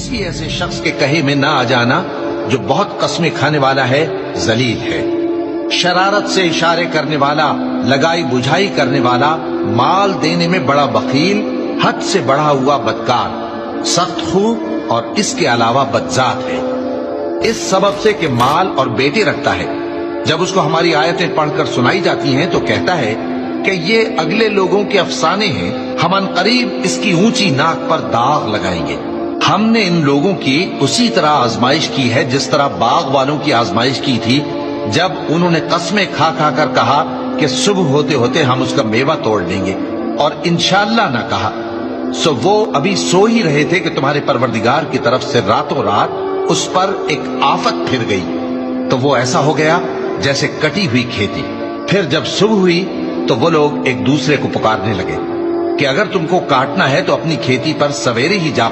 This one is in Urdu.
کسی ایسے شخص کے کہے میں نہ آ جانا جو بہت قسمیں کھانے والا ہے، ذلیل ہے، شرارت سے اشارے کرنے والا، لگائی بجھائی کرنے والا، مال دینے میں بڑا بخیل، حد سے بڑھا ہوا بدکار، سخت خو اور اس کے علاوہ بدذات ہے، اس سبب سے کہ مال اور بیٹے رکھتا ہے۔ جب اس کو ہماری آیتیں پڑھ کر سنائی جاتی ہیں تو کہتا ہے کہ یہ اگلے لوگوں کے افسانے ہیں، ہم ان قریب اس کی اونچی ناک پر داغ لگائیں گے۔ ہم نے ان لوگوں کی اسی طرح آزمائش کی ہے جس طرح باغ والوں کی آزمائش کی تھی، جب انہوں نے قسمیں کھا کھا کر کہا کہ صبح ہوتے ہوتے ہم اس کا میوہ توڑ لیں گے، اور انشاءاللہ نہ کہا، سو وہ ابھی سو ہی رہے تھے کہ تمہارے پروردگار کی طرف سے راتوں رات اس پر ایک آفت پھر گئی، تو وہ ایسا ہو گیا جیسے کٹی ہوئی کھیتی۔ پھر جب صبح ہوئی تو وہ لوگ ایک دوسرے کو پکارنے لگے کہ اگر تم کو کاٹنا ہے تو اپنی کھیتی پر سویرے ہی جا